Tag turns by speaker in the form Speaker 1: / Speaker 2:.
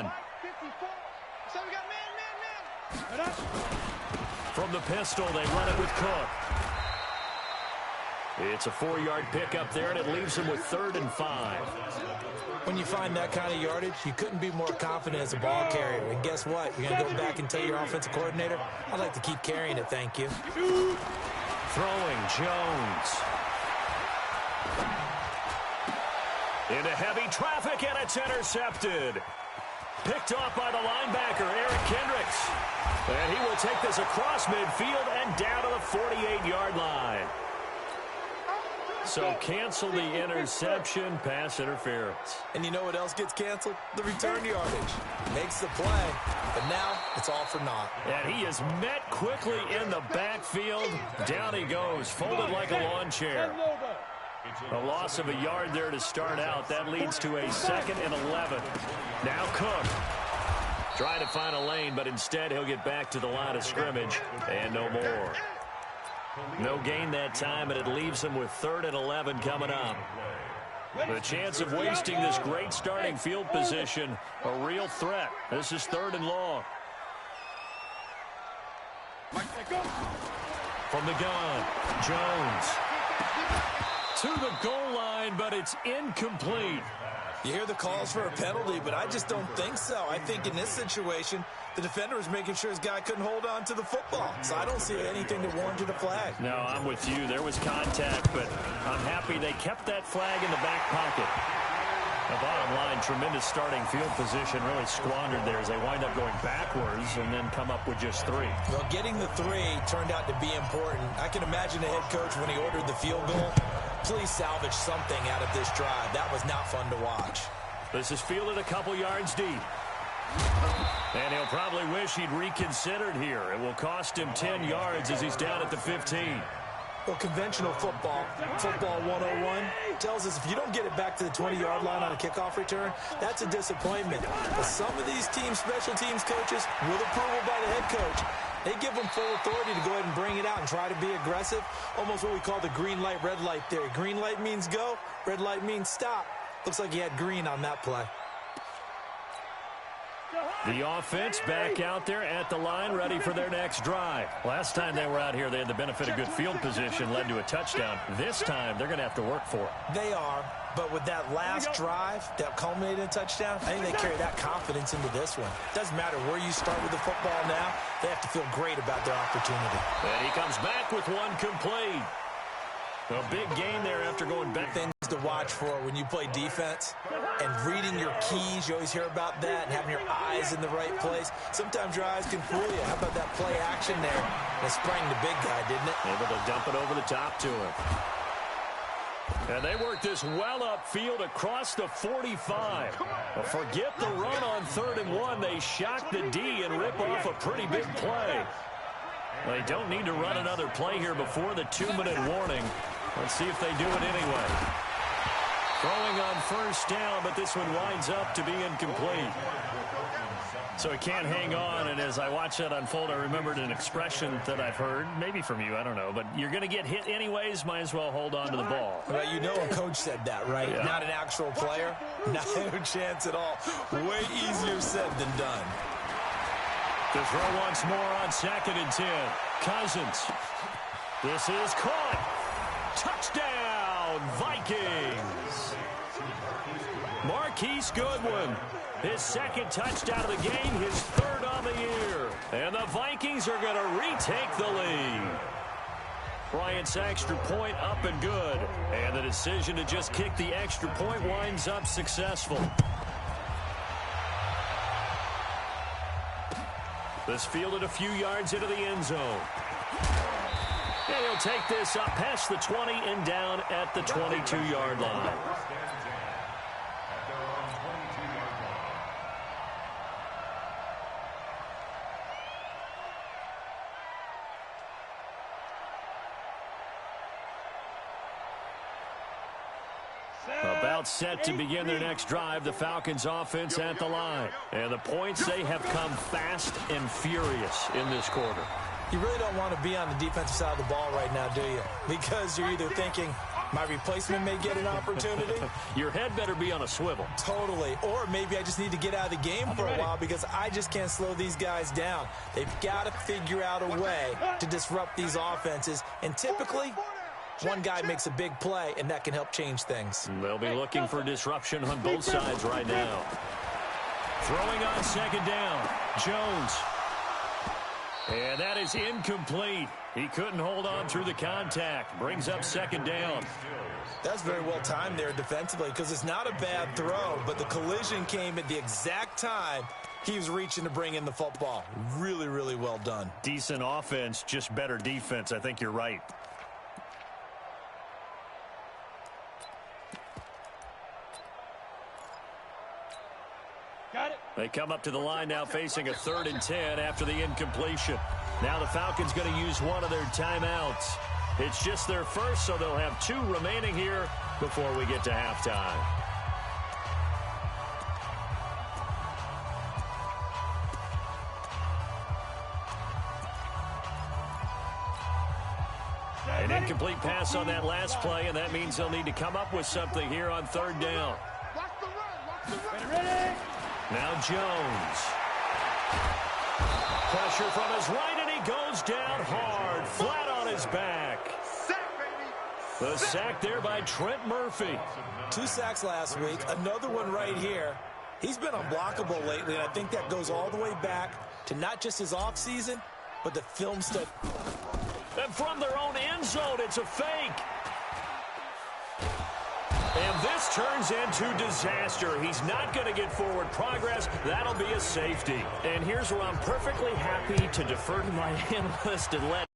Speaker 1: run. From the pistol, they run it with Cook. It's a 4-yard pickup there, and it leaves them with 3rd and 5.
Speaker 2: When you find that kind of yardage, you couldn't be more confident as a ball carrier. And guess what? You're going to go back and tell your offensive coordinator, I'd like to keep carrying it, thank you.
Speaker 1: Throwing, Jones. Into heavy traffic, and it's intercepted. Picked off by the linebacker, Eric Kendricks. And he will take this across midfield and down to the 48-yard line. So cancel the interception, pass interference.
Speaker 2: And you know what else gets canceled? The return yardage. Makes the play, but now it's all for naught.
Speaker 1: And he is met quickly in the backfield. Down he goes, folded like a lawn chair. A loss of a yard there to start out. That leads to a 2nd and 11. Now Cook. Trying to find a lane, but instead he'll get back to the line of scrimmage. And no more. No gain that time, and it leaves him with 3rd and 11 coming up. The chance of wasting this great starting field position, a real threat. This is 3rd and long. From the gun, Jones. To the goal line, but it's incomplete.
Speaker 2: You hear the calls for a penalty, but I just don't think so. I think in this situation, the defender was making sure his guy couldn't hold on to the football. So I don't see anything that warranted a flag.
Speaker 1: No, I'm with you. There was contact, but I'm happy they kept that flag in the back pocket. The bottom line, tremendous starting field position, really squandered there as they wind up going backwards and then come up with just 3.
Speaker 2: Well, getting the 3 turned out to be important. I can imagine the head coach when he ordered the field goal. Please salvage something out of this drive. That was not fun to watch.
Speaker 1: This is fielded a couple yards deep. And he'll probably wish he'd reconsidered here. It will cost him 10 yards as he's down at the 15.
Speaker 2: Well, conventional football 101, tells us if you don't get it back to the 20-yard line on a kickoff return, that's a disappointment. But some of these teams, special teams coaches, with approval by the head coach, they give them full authority to go ahead and bring it out and try to be aggressive. Almost what we call the green light, red light theory. Green light means go, red light means stop. Looks like he had green on that play.
Speaker 1: The offense back out there at the line, ready for their next drive. Last time they were out here, they had the benefit of good field position, led to a touchdown. This time, they're going to have to work for it.
Speaker 2: They are, but with that last drive that culminated in a touchdown, I think they carry that confidence into this one. Doesn't matter where you start with the football now, they have to feel great about their opportunity.
Speaker 1: And he comes back with one complete. A big gain there after going back.
Speaker 2: Things to watch for when you play defense and reading your keys. You always hear about that, and having your eyes in the right place. Sometimes your eyes can fool you. How about that play action there? It sprang the big guy, didn't it?
Speaker 1: Able to dump it over the top to him. And they work this well upfield across the 45. Well, forget the run on 3rd and 1. They shock the D and rip off a pretty big play. Well, they don't need to run another play here before the 2-minute warning. Let's see if they do it anyway. Throwing on 1st down, but this one winds up to be incomplete. So he can't hang on, and as I watch that unfold, I remembered an expression that I've heard, maybe from you, I don't know, but you're going to get hit anyways, might as well hold on to the ball.
Speaker 2: Well, you know a coach said that, right?
Speaker 1: Yeah.
Speaker 2: Not an actual player. No chance at all. Way easier said than done.
Speaker 1: To throw once more on 2nd and 10. Cousins. This is caught. Touchdown, Vikings. Marquise Goodwin. His 2nd touchdown of the game, his 3rd on the year. And the Vikings are going to retake the lead. Bryant's extra point up and good. And the decision to just kick the extra point winds up successful. This fielded a few yards into the end zone. And he'll take this up past the 20 and down at the 22-yard line. About set to begin their next drive, the Falcons offense at the line. And the points, they have come fast and furious in this quarter.
Speaker 2: You really don't want to be on the defensive side of the ball right now, do you? Because you're either thinking, My replacement may get an opportunity.
Speaker 1: Your head better be on a swivel.
Speaker 2: Totally. Or maybe I just need to get out of the game for a while because I just can't slow these guys down. They've got to figure out a way to disrupt these offenses. And typically, one guy makes a big play, and that can help change things.
Speaker 1: They'll be looking for disruption on both sides right now. Throwing on second down, Jones. And that is incomplete. He couldn't hold on through the contact. Brings up second down.
Speaker 2: That's very well timed there defensively because it's not a bad throw, but the collision came at the exact time he was reaching to bring in the football. Really, really well done.
Speaker 1: Decent offense, just better defense. I think you're right.
Speaker 3: Got it.
Speaker 1: They come up to the line now facing a 3rd and 10 after the incompletion. Now the Falcons going to use one of their timeouts. It's just their first, so they'll have 2 remaining here before we get to halftime. An incomplete pass on that last play, and that means they'll need to come up with something here on 3rd down.
Speaker 3: Ready.
Speaker 1: Now Jones. Pressure from his right, and he goes down hard, flat on his back. The sack there by Trent Murphy.
Speaker 2: 2 sacks last week, another one right here. He's been unblockable lately, and I think that goes all the way back to not just his offseason, but the film study.
Speaker 1: And from their own end zone, it's a fake. And this turns into disaster. He's not going to get forward progress. That'll be a safety. And here's where I'm perfectly happy to defer to my analyst and let